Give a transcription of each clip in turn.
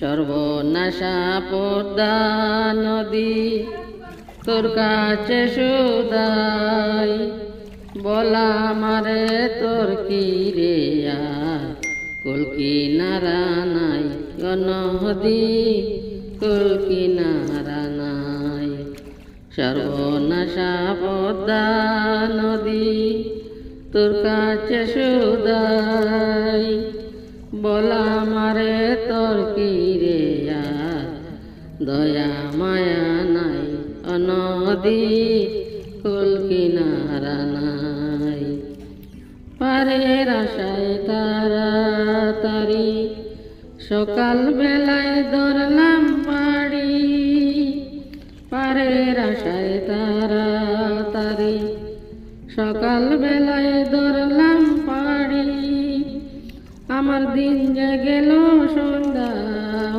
সর্বনাশা পদ্মা নদী তোর কাছে সুদাই, বলা মারে তোর কি রে কুল কিনারা নাই নদী, কুল কিনারা নাই। সর্বনাশা পদ্মা নদী তোর কাছে সুদাই, বলা মারে তোর কি রে দয়া মায়া নাই নদী, কুল কিনারা নাই। পারের আশায় তাড়াতাড়ি সকাল বেলায় ধরলাম পাড়ি, পারের আশায় তাড়াতাড়ি সকাল বেলায় ধরলাম পাড়ি। আমার দিন যে গেল সন্ধ্যা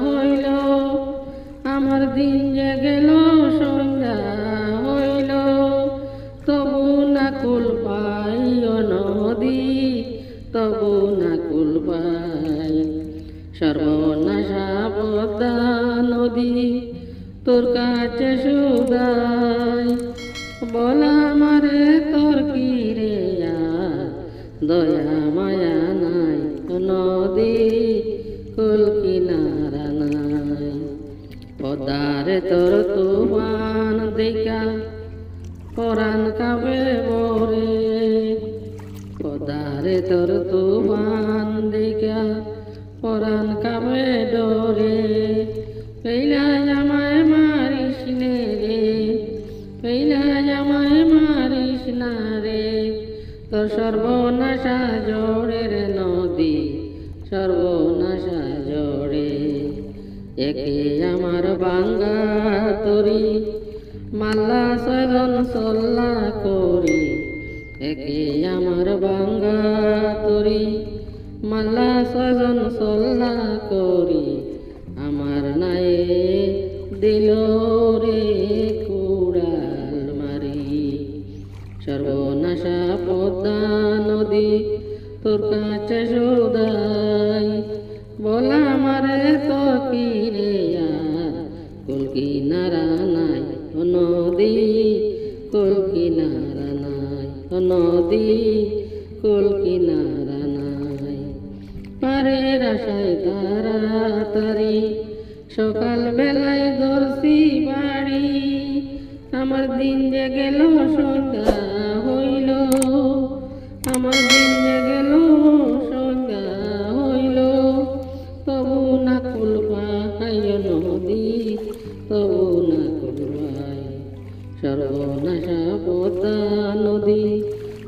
হইল, আমার দিন যে গেল সন্ধ্যা হইল, তবু না কুল পাই নদী, তবু না কুল পাই। সর্বনাশা পদ্মা নদী তোর কাছে সুদাই, বলা মারে তোর কি রে দয়া মায়া নাই নদী, কুল কিনারা নাই। পদ্মারে তোর তুফান দেখা পরাণ কাঁপে মোরে, পদ্মারে তোর তুফান দেখা পরাণ কাঁপে ডরে। পেইলা আমায় মারিস নে রে, পেইলা আমায় মারিস না রে, তোর সর্বনাশা জোড়ে রে নদী, সর্বনাশা জোড়ে। একে আমার বাঙ্গা তরি মাল্লা সজন সল্লা করি, একে আমার বাঙ্গা তরি মাল্লা সজন সল্লা করি। আমার নায়ে দিল রে কুড়াল মারি। সর্বনাশা পদ্মা নদী তোর কাছে সুদাই, বলা মারে তো কি রে কুল কিনারা নাই নদী, কুল কিনারা নাই নদী, কুল কিনারা নাই। পারের আশায় তাড়াতাড়ি সকাল বেলায় ধরছি বাড়ি, আমার দিন যে গেল সন্ধ্যা হইল, আমার দিন যে গেল সন্ধ্যা হইল, তবু না কুল পাই নদী, তবু না কুল পাই। সর্বনাশা পদ্মা নদী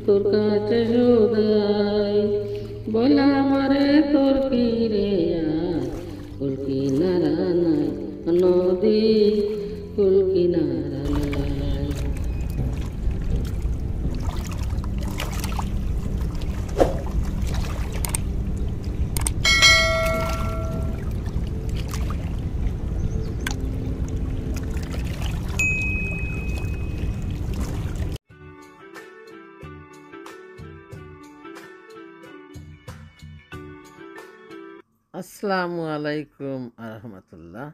তোর কাছে সুদাই, বলা মারে তোর কি রে কুল কিনারা নাই নদী, কুল কিনারা নাই। আসসালামু আলাইকুম আ রহমতুল্লাহ।